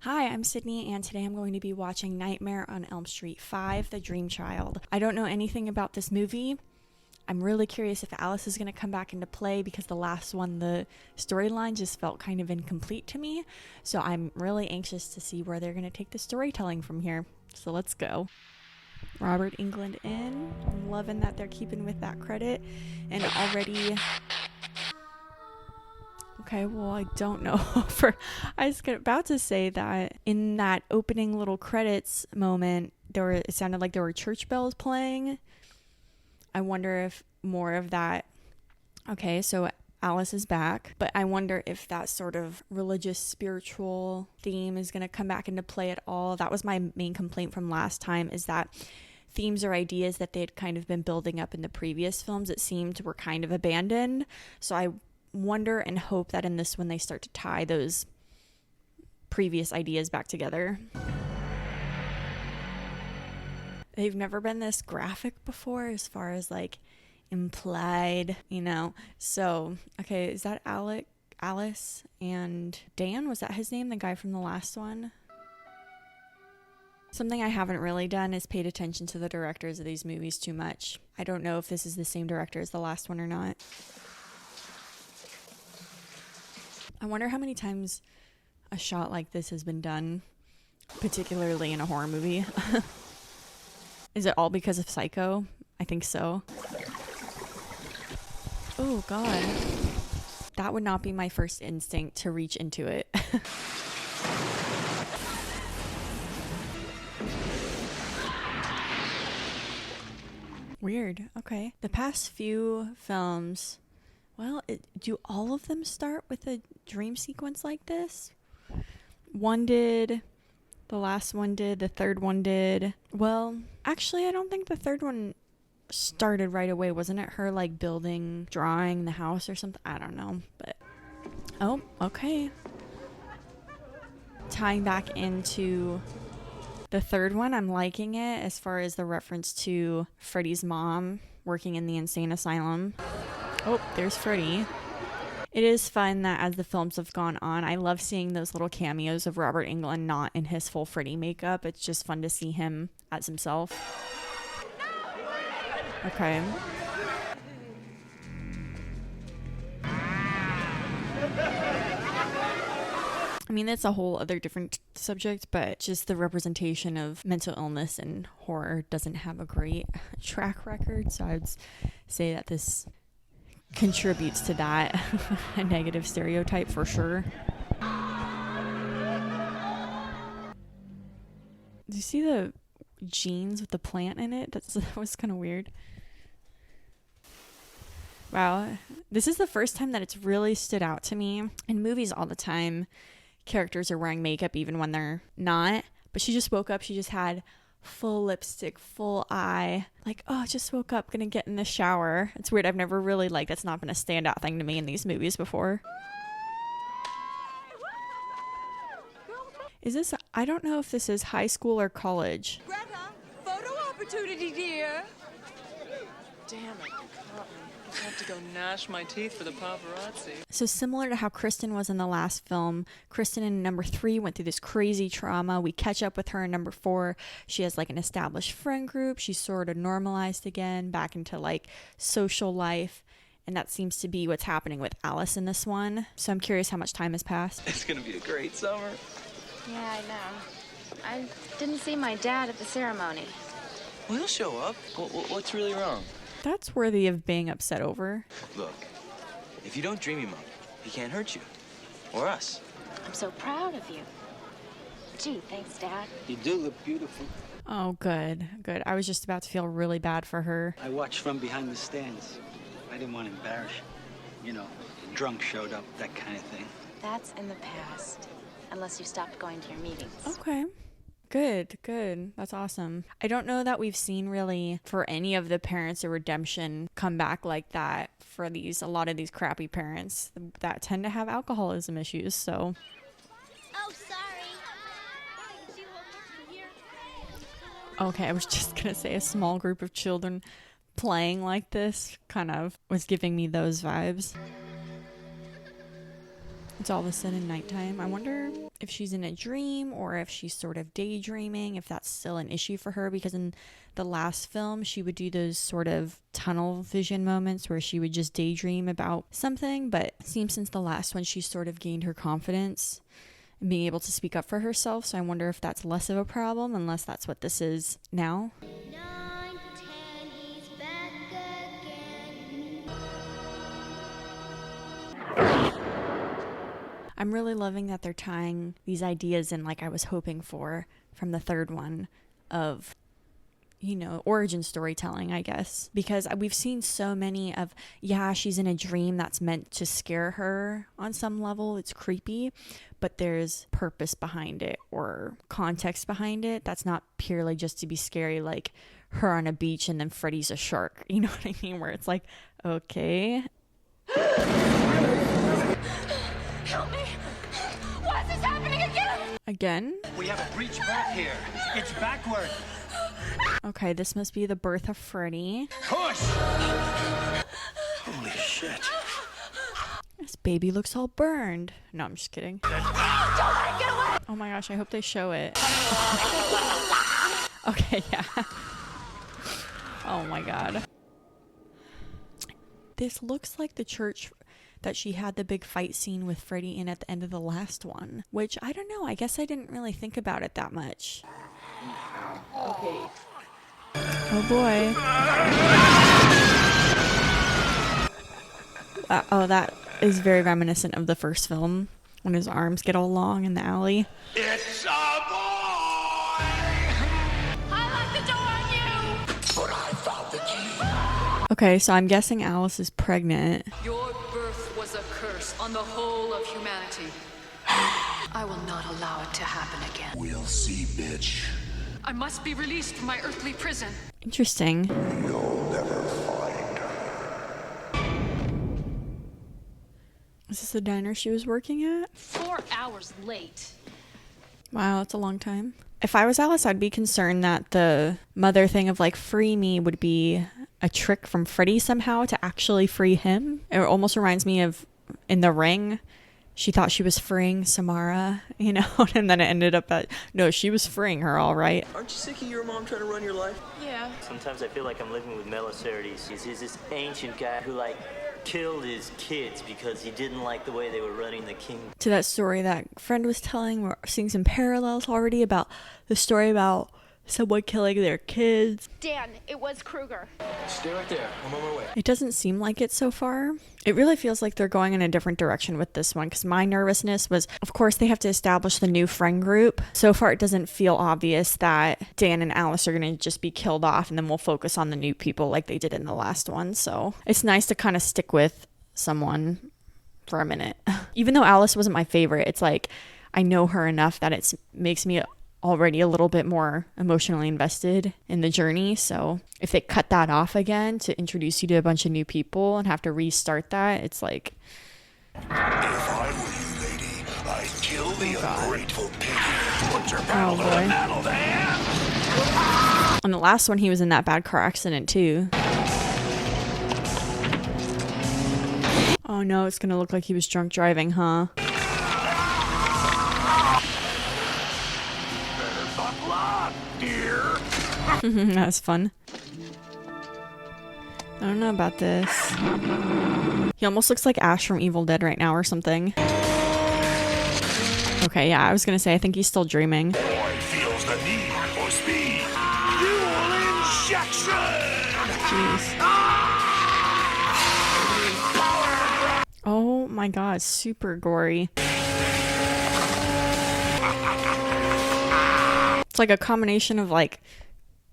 Hi, I'm Sydney, and today I'm going to be watching Nightmare on Elm Street 5, The Dream Child. I don't know anything about this movie. I'm really curious if Alice is going to come back into play because the last one, the storyline just felt kind of incomplete to me. So I'm really anxious to see where they're going to take the storytelling from here. So let's go. Robert Englund in. I'm loving that they're keeping with that credit. And already... Okay, well, I don't know. I was about to say that in that opening little credits moment, it sounded like there were church bells playing. I wonder if more of that. Okay, so Alice is back, but I wonder if that sort of religious, spiritual theme is going to come back into play at all. That was my main complaint from last time, is that themes or ideas that they had kind of been building up in the previous films, it seemed, were kind of abandoned. So I wonder and hope that in this one they start to tie those previous ideas back together. They've never been this graphic before as far as like implied, So, okay, is that Alice and Dan? Was that his name? The guy from the last one? Something I haven't really done is paid attention to the directors of these movies too much. I don't know if this is the same director as the last one or not. I wonder how many times a shot like this has been done, particularly in a horror movie. Is it all because of Psycho? I think so. Oh, God. That would not be my first instinct to reach into it. Weird. Okay. The past few films... Well, do all of them start with a dream sequence like this? One did, the last one did, the third one did. Well, actually, I don't think the third one started right away. Wasn't it her, like, drawing the house or something? I don't know, but... Oh, okay. Tying back into the third one, I'm liking it as far as the reference to Freddy's mom working in the insane asylum. Oh, there's Freddy. It is fun that as the films have gone on, I love seeing those little cameos of Robert Englund not in his full Freddy makeup. It's just fun to see him as himself. Okay. I mean, that's a whole other different subject, but just the representation of mental illness and horror doesn't have a great track record. So I would say that this contributes to that. A negative stereotype for sure. Do you see the jeans with the plant in it? That was kind of weird. Wow. This is the first time that it's really stood out to me. In movies all the time, characters are wearing makeup even when they're not. But she just woke up. She just had full lipstick, full eye, like, oh, just woke up, gonna get in the shower. It's weird. I've never really, that's not been a standout thing to me in these movies before. Is this, I don't know if this is high school or college. Greta, photo opportunity, dear. Damn it, you caught me. I have to go gnash my teeth for the paparazzi. So similar to how Kristen was in the last film, Kristen in number 3 went through this crazy trauma. We catch up with her in number 4. She has an established friend group. She's sort of normalized again, back into social life. And that seems to be what's happening with Alice in this one. So I'm curious how much time has passed. It's gonna be a great summer. Yeah, I know. I didn't see my dad at the ceremony. Well, he'll show up. What's really wrong? That's worthy of being upset over. Look, if you don't dream him up, he can't hurt you. Or us. I'm so proud of you. Gee, thanks, Dad. You do look beautiful. Oh, good. Good. I was just about to feel really bad for her. I watched from behind the stands. I didn't want to embarrass you. Drunk showed up, that kind of thing. That's in the past. Unless you stopped going to your meetings. Okay. Good. That's awesome. I don't know that we've seen really for any of the parents a redemption come back like that for a lot of these crappy parents that tend to have alcoholism issues, so. Oh, sorry. Okay, I was just gonna say a small group of children playing like this kind of was giving me those vibes. It's all of a sudden nighttime. I wonder if she's in a dream or if she's sort of daydreaming, if that's still an issue for her, because in the last film she would do those sort of tunnel vision moments where she would just daydream about something, but it seems since the last one she's sort of gained her confidence and being able to speak up for herself, so I wonder if that's less of a problem unless that's what this is now. 9, 10, he's back again. I'm really loving that they're tying these ideas in like I was hoping for from the third one of, you know, origin storytelling, I guess. Because we've seen so many of, yeah, she's in a dream that's meant to scare her on some level. It's creepy, but there's purpose behind it or context behind it. That's not purely just to be scary, like her on a beach and then Freddy's a shark. You know what I mean? Where it's like, okay. Help me! Why is this happening Again? We have a breach back here. It's backward. Okay, this must be the birth of Freddy. Push! Holy shit. This baby looks all burned. No, I'm just kidding. Oh my gosh, I hope they show it. Okay, yeah. Oh my god. This looks like the church that she had the big fight scene with Freddy in at the end of the last one, which I don't know, I guess I didn't really think about it that much. Okay. Oh boy. Oh, that is very reminiscent of the first film when his arms get all long in the alley. It's a boy! I locked the door on you! But I found the key. Okay, so I'm guessing Alice is pregnant. Your birth was a curse on the whole of humanity. I will not allow it to happen again. We'll see, bitch. I must be released from my earthly prison. Interesting. You'll never find her. Is this the diner she was working at? 4 hours late. Wow, that's a long time. If I was Alice, I'd be concerned that the mother thing of like free me would be a trick from Freddy somehow to actually free him. It almost reminds me of in The Ring. She thought she was freeing Samara, you know, and then it ended up that, no, she was freeing her, all right. Aren't you sick of your mom trying to run your life? Yeah. Sometimes I feel like I'm living with Melisarides. He's this ancient guy who, like, killed his kids because he didn't like the way they were running the kingdom. To that story that friend was telling, we're seeing some parallels already about the story about someone killing their kids. Dan, it was Kruger. Stay right there. I'm on my way. It doesn't seem like it so far. It really feels like they're going in a different direction with this one, because my nervousness was, of course, they have to establish the new friend group. So far, it doesn't feel obvious that Dan and Alice are going to just be killed off, and then we'll focus on the new people like they did in the last one. So it's nice to kind of stick with someone for a minute. Even though Alice wasn't my favorite, it's like I know her enough that it makes me already a little bit more emotionally invested in the journey. So if they cut that off again to introduce you to a bunch of new people and have to restart that, it's like, If I were you, lady, I'd kill the ungrateful piggy. Put your pedal to the boy. metal, Dan! on the last one he was in that bad car accident too. Oh no, it's gonna look like he was drunk driving, huh? Buckle up, dear. That's fun. I don't know about this. He almost looks like Ash from Evil Dead right now or something. Okay, yeah, I was gonna say, I think he's still dreaming. Boy feels the need for speed. Fuel injection! Jeez. Oh my god, super gory. It's like a combination of like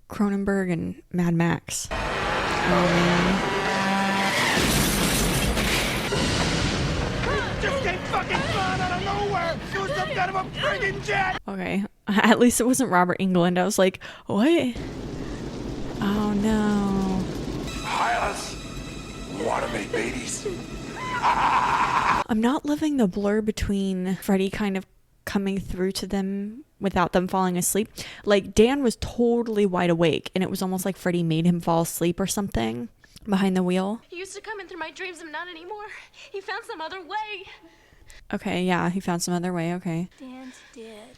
Cronenberg and Mad Max. Oh man. Just came fucking flying out of nowhere! It was some kind of a friggin' jet! Okay, at least it wasn't Robert Englund. I was like, what? Oh no. Hylas, wanna make babies? I'm not loving the blur between Freddy kind of coming through to them without them falling asleep. Like, Dan was totally wide awake, and it was almost like Freddy made him fall asleep or something behind the wheel. He used to come in through my dreams, and not anymore. He found some other way. Okay, yeah, he found some other way. Okay. Dan's dead.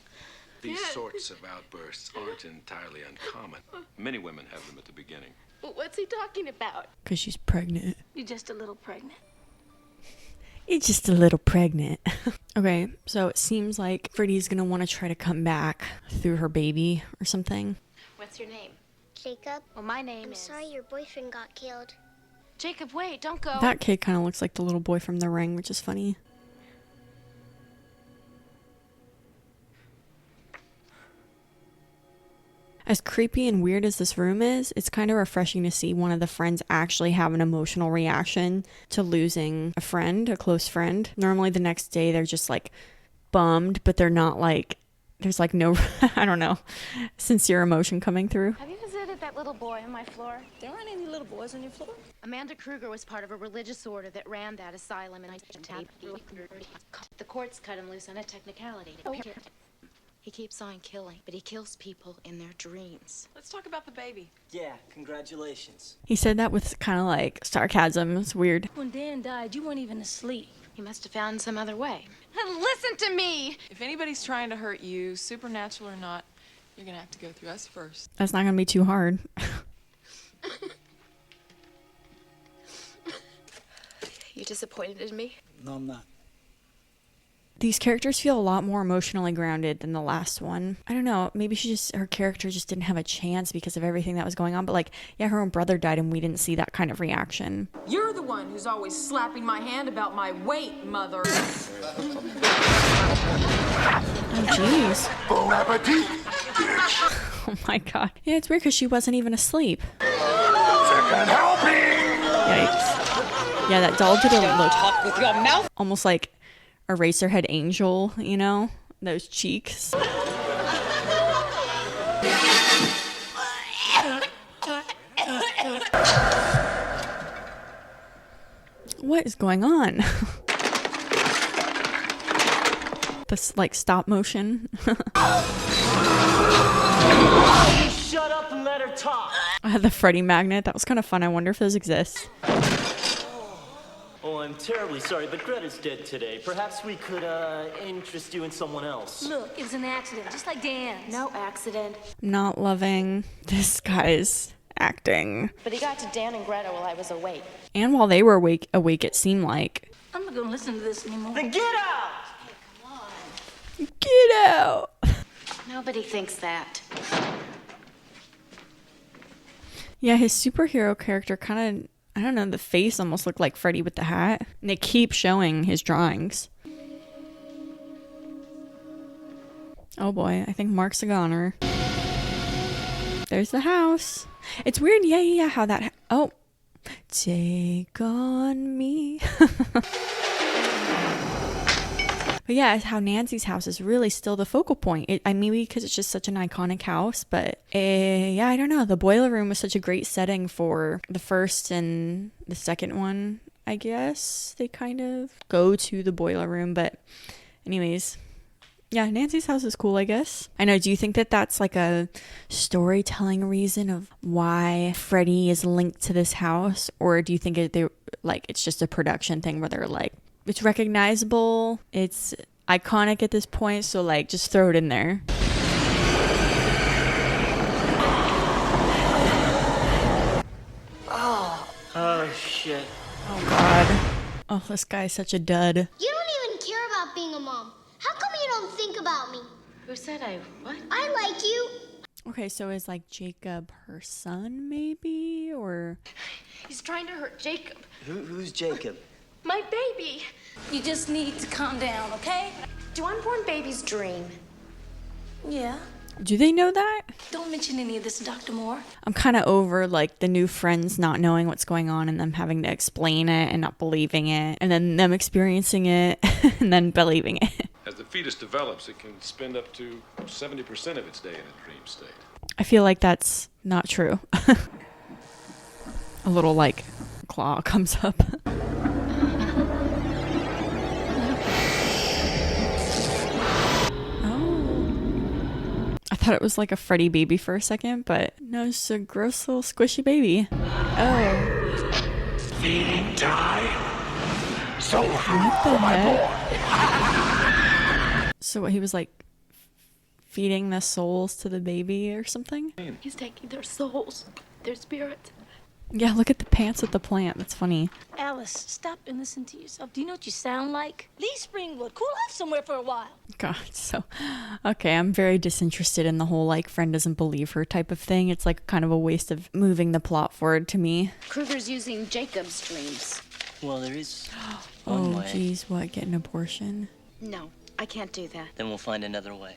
These sorts of outbursts aren't entirely uncommon. Many women have them at the beginning. What's he talking about? Because she's pregnant. You're just a little pregnant. It's just a little pregnant. Okay, so it seems like Freddy's gonna want to try to come back through her baby or something. What's your name? Jacob. Well, my name I'm is... sorry your boyfriend got killed. Jacob, wait, don't go. That kid kind of looks like the little boy from The Ring, which is funny. As creepy and weird as this room is, it's kind of refreshing to see one of the friends actually have an emotional reaction to losing a friend, a close friend. Normally the next day they're just like bummed, but they're not like, there's like no, I don't know, sincere emotion coming through. Have you visited that little boy on my floor? There aren't any little boys on your floor. Amanda Kruger was part of a religious order that ran that asylum, and the courts cut him loose on a technicality. He keeps on killing, but he kills people in their dreams. Let's talk about the baby. Yeah, congratulations. He said that with kind of like sarcasm. It's weird. When Dan died, you weren't even asleep. He must have found some other way. Listen to me! If anybody's trying to hurt you, supernatural or not, you're gonna have to go through us first. That's not gonna be too hard. You disappointed in me? No, I'm not. These characters feel a lot more emotionally grounded than the last one. I don't know, maybe her character just didn't have a chance because of everything that was going on, but like, yeah, her own brother died and we didn't see that kind of reaction. You're the one who's always slapping my hand about my weight, mother. Oh, jeez. Bon appetit, bitch. Oh my god. Yeah, it's weird because she wasn't even asleep. Second helping. Yikes. Yeah, that doll didn't look almost like Eraserhead Angel, you know? Those cheeks. What is going on? This like stop motion. Shut up and let her talk. I had the Freddy magnet. That was kind of fun. I wonder if those exist. Oh, I'm terribly sorry, but Greta's dead today. Perhaps we could, interest you in someone else. Look, it was an accident, just like Dan's. No accident. Not loving this guy's acting. But he got to Dan and Greta while I was awake. And while they were awake it seemed like. I'm not gonna listen to this anymore. Then get out! Get out! Nobody thinks that. Yeah, his superhero character kind of, I don't know, the face almost looked like Freddy with the hat. And they keep showing his drawings. Oh boy, I think Mark's a goner. There's the house. It's weird, yeah, how that... Oh. Take on me. But yeah, how Nancy's house is really still the focal point. I mean, because it's just such an iconic house. But yeah, I don't know. The boiler room was such a great setting for the first and the second one, I guess. They kind of go to the boiler room. But anyways, yeah, Nancy's house is cool, I guess. I know, do you think that that's like a storytelling reason of why Freddy is linked to this house? Or do you think it's just a production thing where they're like, it's recognizable, it's iconic at this point, so like just throw it in there. Oh, shit. Oh god. Oh, this guy's such a dud. You don't even care about being a mom. How come you don't think about me? Who said what? I like you. Okay, so is like Jacob her son maybe, or? He's trying to hurt Jacob. Who's Jacob? My baby. You just need to calm down, okay? Do unborn babies dream? Yeah. Do they know that? Don't mention any of this, Dr. Moore. I'm kind of over like the new friends not knowing what's going on and them having to explain it and not believing it, and then them experiencing it and then believing it. As the fetus develops, it can spend up to 70% of its day in a dream state. I feel like that's not true. A little like claw comes up. I thought it was like a Freddy baby for a second, but no, it's a gross little squishy baby. Oh. Feeding time. soul food What for the my heck? boy. So he was like feeding the souls to the baby or something? He's taking their souls, their spirits. Yeah, look at the pants with the plant. That's funny. Alice, stop and listen to yourself. Do you know what you sound like? Lee Springwood, cool off somewhere for a while. God, so okay, I'm very disinterested in the whole like friend doesn't believe her type of thing. It's like kind of a waste of moving the plot forward to me. Kruger's using Jacob's dreams. Well, there is one Oh way. geez, what, get an abortion? No, I can't do that. Then we'll find another way.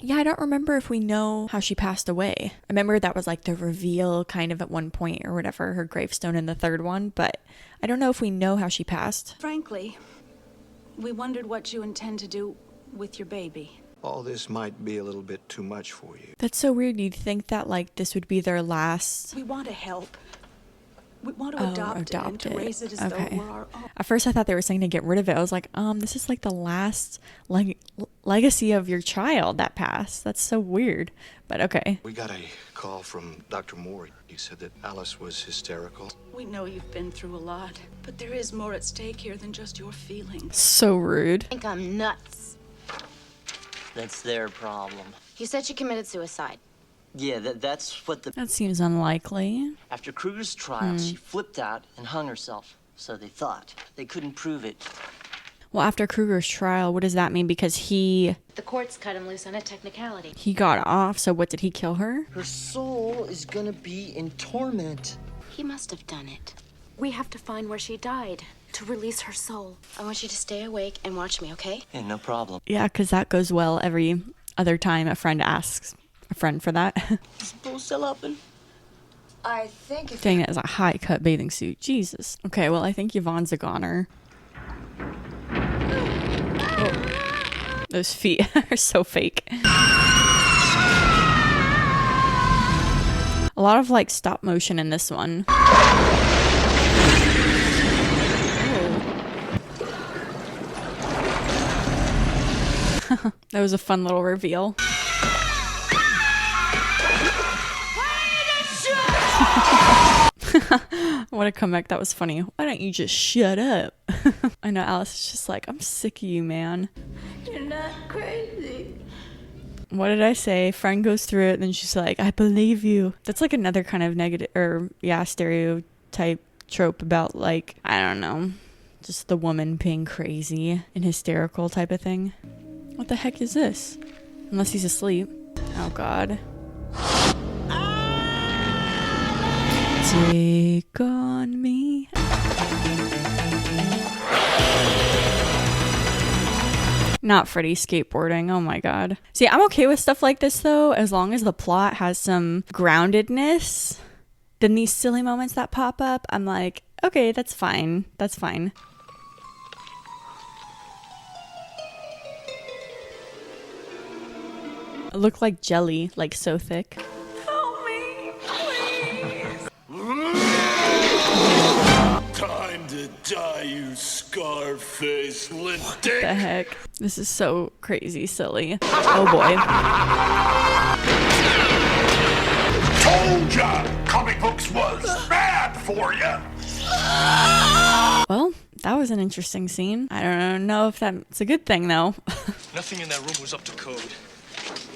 Yeah, I don't remember if we know how she passed away. I remember that was like the reveal kind of at one point or whatever, her gravestone in the third one, but I don't know if we know how she passed. Frankly, we wondered what you intend to do with your baby. All this might be a little bit too much for you. That's so weird. You'd think that like this would be their last. We want to help. We want to adopt it and to raise it as though we're our own. At first I thought they were saying to get rid of it. I was like, this is like the last legacy of your child that passed. That's so weird. But okay. We got a call from Dr. Moore. He said that Alice was hysterical. We know you've been through a lot, but there is more at stake here than just your feelings. So rude. I think I'm nuts. That's their problem. You said she committed suicide. Yeah, that's what the... That seems unlikely. After Kruger's trial, she flipped out and hung herself. So they thought. They couldn't prove it. Well, after Kruger's trial, what does that mean? Because he The courts cut him loose on a technicality. got off, so what, did he kill her? Her soul is gonna be in torment. He must have done it. We have to find where she died to release her soul. I want you to stay awake and watch me, okay? Yeah, no problem. Yeah, because that goes well every other time a friend asks a friend for that. I think if Dang, that is a high-cut bathing suit. Jesus. Okay, well, I think Yvonne's a goner. Oh. Those feet are so fake. A lot of, like, stop motion in this one. Oh. That was a fun little reveal. What a comeback. That was funny. Why don't you just shut up? I know Alice is just like, I'm sick of you, man. you're not crazy. What did I say? Friend goes through it, then she's like, I believe you. That's like another kind of negative, or yeah, stereotype trope about like, I don't know, just the woman being crazy and hysterical type of thing. What the heck is this? Unless he's asleep. Oh God. Take on me. Not Freddy skateboarding. Oh my God. See, I'm okay with stuff like this though, as long as the plot has some groundedness. Then these silly moments that pop up, I'm like, okay, that's fine. That's fine. It looked like jelly, like so thick. Time to die, you scar-faced lint dick. What the heck? This is so crazy silly. Oh boy. Told ya! Comic books was bad for ya! Well, that was an interesting scene. I don't know if that's a good thing though. Nothing in that room was up to code.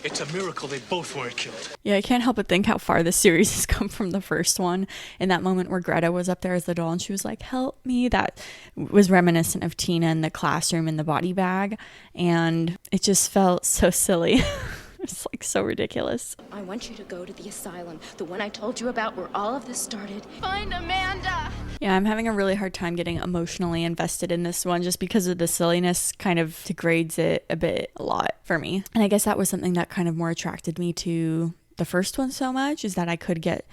It's a miracle they both weren't killed. Yeah, I can't help but think how far this series has come from the first one. In that moment where Greta was up there as the doll and she was like, help me, that was reminiscent of Tina in the classroom in the body bag. And it just felt so silly. It's like so ridiculous. I want you to go to the asylum, the one I told you about where all of this started. Find Amanda. Yeah, I'm having a really hard time getting emotionally invested in this one just because of the silliness kind of degrades it a lot for me. And I guess that was something that kind of more attracted me to the first one so much, is that I could get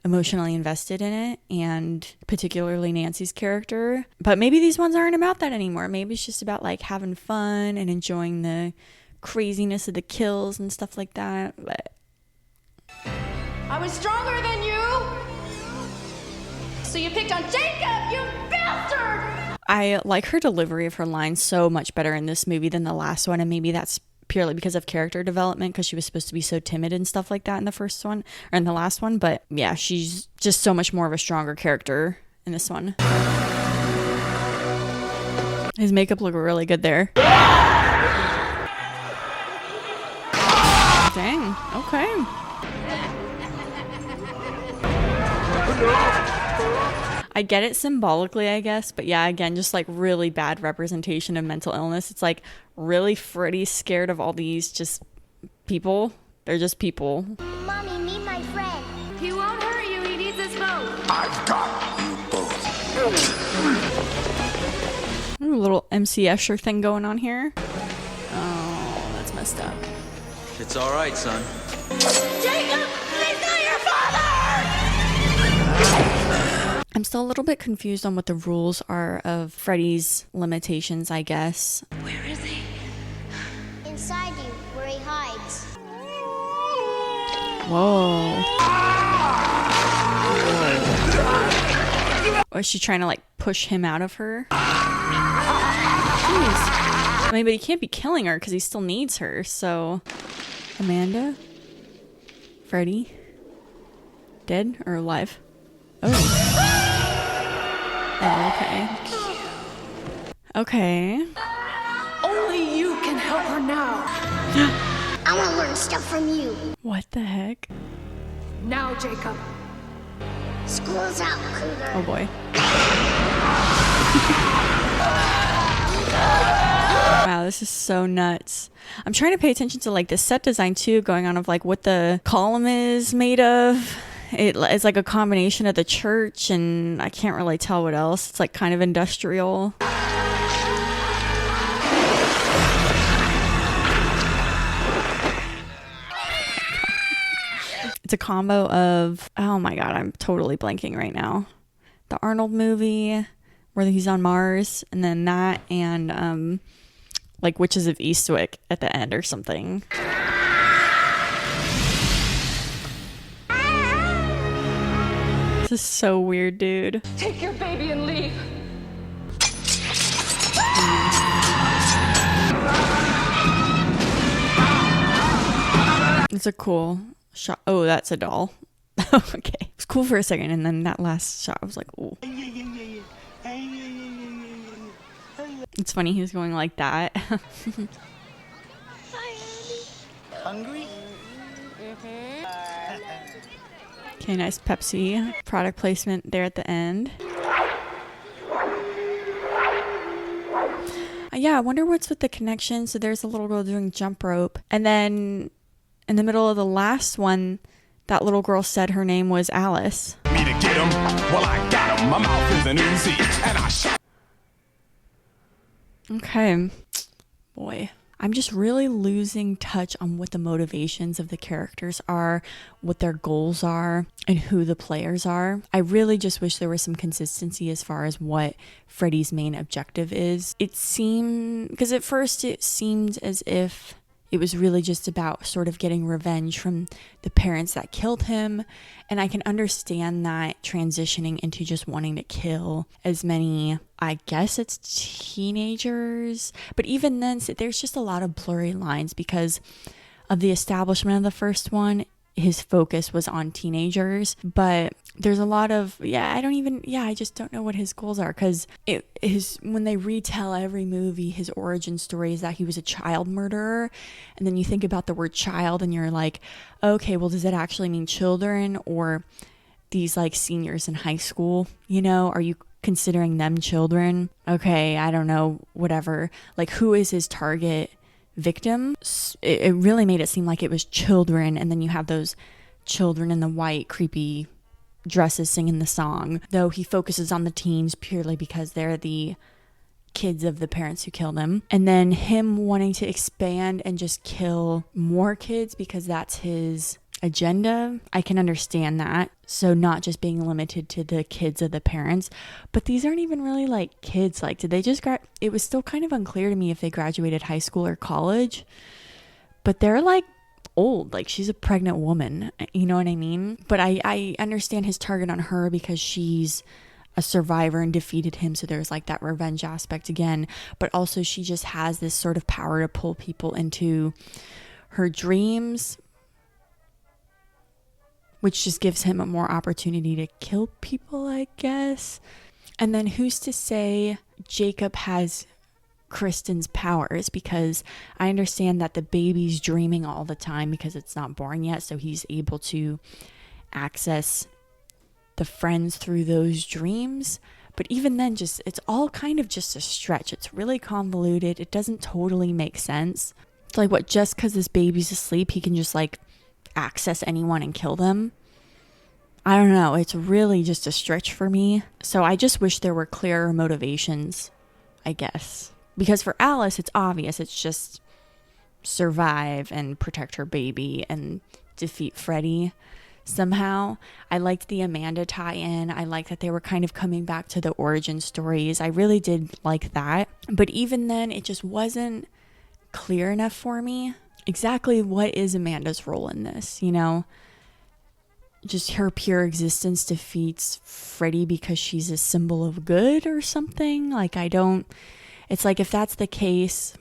emotionally invested in it, and particularly Nancy's character. But maybe these ones aren't about that anymore. Maybe it's just about like having fun and enjoying the craziness of the kills and stuff like that. But I was stronger than you. So you picked on Jacob, you bastard! I like her delivery of her lines so much better in this movie than the last one, and maybe that's purely because of character development, because she was supposed to be so timid and stuff like that in the first one or in the last one. But yeah, she's just so much more of a stronger character in this one. His makeup looked really good there. Dang. Okay. I get it symbolically, I guess, but yeah, again, just like really bad representation of mental illness. It's like really Freddy's scared of all these just people. They're just people. Mommy, meet my friend. He won't hurt you. He needs us both. I've got you both. Ooh, a little MC Escher thing going on here. Oh, that's messed up. It's all right, son. Jacob, he's not your father! I'm still a little bit confused on what the rules are of Freddy's limitations, I guess. Where is he? Inside you, where he hides. Whoa. Or is she trying to like push him out of her? Jeez. I mean, but he can't be killing her because he still needs her, so... Amanda? Freddy? Dead or alive? Oh. Oh, okay. Okay. Only you can help her now. I want to learn stuff from you. What the heck? Now, Jacob. School's out, Cougar. Oh boy. Wow, this is so nuts. I'm trying to pay attention to like the set design too, going on of like what the column is made of. It's like a combination of the church and I can't really tell what else. It's like kind of industrial. It's a combo of, oh my god, I'm totally blanking right now. The Arnold movie where he's on Mars, and then that and like Witches of Eastwick at the end or something. This is so weird, dude. Take your baby and leave. It's a cool shot. Oh, that's a doll. Okay. It's cool for a second, and then that last shot, I was like, ooh. It's funny he was going like that. Hungry? Okay, nice Pepsi product placement there at the end. Yeah, I wonder what's with the connection. So there's a little girl doing jump rope. And then in the middle of the last one, that little girl said her name was Alice. Me to get him? Well, I got him. My mouth is an Uzi, and I shot. Okay. Boy. I'm just really losing touch on what the motivations of the characters are, what their goals are, and who the players are. I really just wish there was some consistency as far as what Freddy's main objective is. It seemed, because at first it seemed as if it was really just about sort of getting revenge from the parents that killed him. And I can understand that transitioning into just wanting to kill as many, I guess it's teenagers. But even then, there's just a lot of blurry lines because of the establishment of the first one. His focus was on teenagers, but there's a lot of, I just don't know what his goals are, because when they retell every movie, his origin story is that he was a child murderer, and then you think about the word child and you're like, okay, well, does that actually mean children or these like seniors in high school? You know, are you considering them children? Okay, I don't know, whatever. Like, who is his target victim? It really made it seem like it was children, and then you have those children in the white creepy dresses singing the song, though he focuses on the teens purely because they're the kids of the parents who killed him. And then him wanting to expand and just kill more kids because that's his agenda. I can understand that. So not just being limited to the kids of the parents, but these aren't even really like kids. Like, did they just it was still kind of unclear to me if they graduated high school or college, but they're like old, like she's a pregnant woman, you know what I mean? But I understand his target on her because she's a survivor and defeated him, so there's like that revenge aspect again, but also she just has this sort of power to pull people into her dreams, which just gives him a more opportunity to kill people, I guess. And then who's to say Jacob has Kristen's powers, because I understand that the baby's dreaming all the time because it's not born yet, so he's able to access the friends through those dreams. But even then, just it's all kind of just a stretch. It's really convoluted. It doesn't totally make sense. It's like, what, just because this baby's asleep, he can just like access anyone and kill them? I don't know. It's really just a stretch for me. So I just wish there were clearer motivations, I guess. Because for Alice, it's obvious. It's just survive and protect her baby and defeat Freddy somehow. I liked the Amanda tie-in. I liked that they were kind of coming back to the origin stories. I really did like that. But even then, it just wasn't clear enough for me. Exactly what is Amanda's role in this, you know? Just her pure existence defeats Freddy because she's a symbol of good or something? Like, it's like, if that's the case,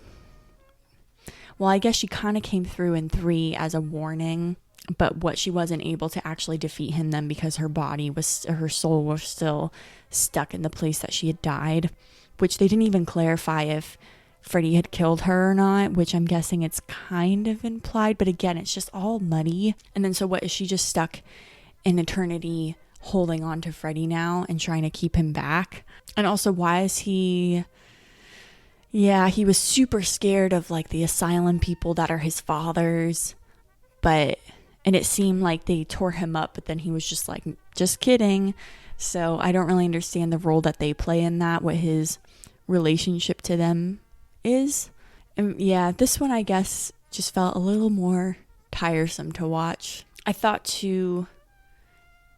well, I guess she kind of came through in 3 as a warning, but what, she wasn't able to actually defeat him then because her soul was still stuck in the place that she had died, which they didn't even clarify if Freddy had killed her or not, which I'm guessing it's kind of implied, but again, it's just all muddy. And then so what, is she just stuck in eternity holding on to Freddy now and trying to keep him back? And also, why is he... Yeah, he was super scared of like the asylum people that are his fathers, and it seemed like they tore him up, but then he was just like, just kidding. So I don't really understand the role that they play in that, what his relationship to them is. And yeah, this one I guess just felt a little more tiresome to watch. I thought too,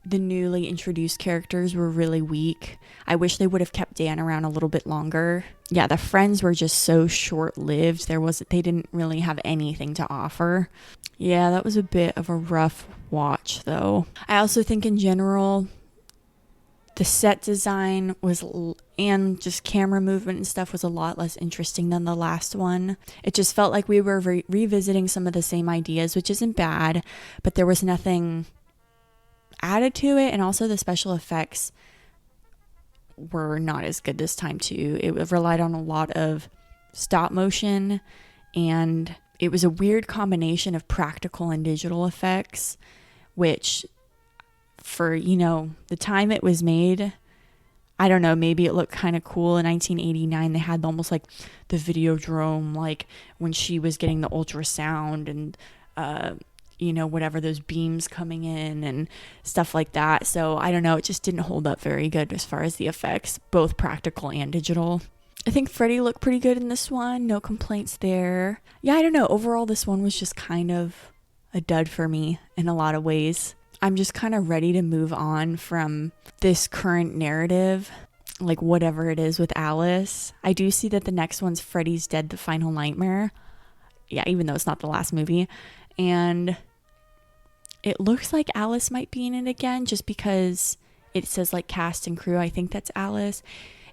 the newly introduced characters were really weak. I wish they would have kept Dan around a little bit longer. Yeah, the friends were just so short-lived. They didn't really have anything to offer. Yeah, that was a bit of a rough watch though. I also think in general, the set design and just camera movement and stuff was a lot less interesting than the last one. It just felt like we were revisiting some of the same ideas, which isn't bad, but there was nothing added to it. And also the special effects were not as good this time too. It relied on a lot of stop motion, and it was a weird combination of practical and digital effects, which for, you know, the time it was made, I don't know, maybe it looked kind of cool. In 1989, they had almost like the Videodrome, like when she was getting the ultrasound and, you know, whatever, those beams coming in and stuff like that. So I don't know, it just didn't hold up very good as far as the effects, both practical and digital. I think Freddy looked pretty good in this one. No complaints there. Yeah, I don't know. Overall, this one was just kind of a dud for me in a lot of ways. I'm just kind of ready to move on from this current narrative, like whatever it is with Alice. I do see that the next one's Freddy's Dead, The Final Nightmare. Yeah, even though it's not the last movie. And it looks like Alice might be in it again, just because it says like cast and crew. I think that's Alice.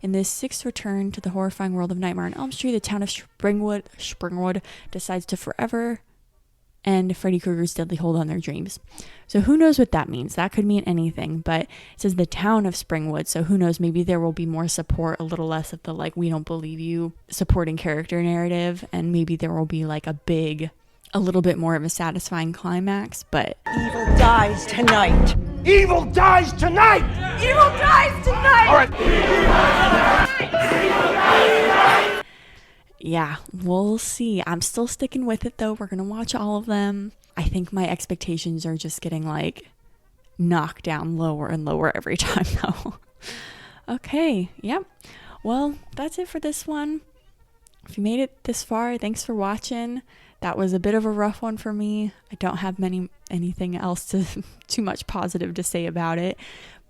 In this 6th return to the horrifying world of Nightmare on Elm Street, the town of Springwood decides to forever end Freddy Krueger's deadly hold on their dreams. So who knows what that means? That could mean anything, but it says the town of Springwood, so who knows? Maybe there will be more support, a little less of the like, we don't believe you supporting character narrative, and maybe there will be like a little bit more of a satisfying climax, but... Evil dies tonight! Evil dies tonight! Evil dies tonight! All right. Yeah, we'll see. I'm still sticking with it though. We're gonna watch all of them. I think my expectations are just getting like knocked down lower and lower every time though. Okay, yep. Well, that's it for this one. If you made it this far, thanks for watching. That was a bit of a rough one for me. I don't have anything else too much positive to say about it,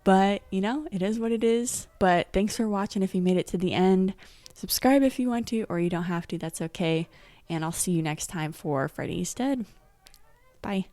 but you know, it is what it is. But thanks for watching. If you made it to the end, subscribe if you want to, or you don't have to, that's okay. And I'll see you next time for Freddy's Dead. Bye.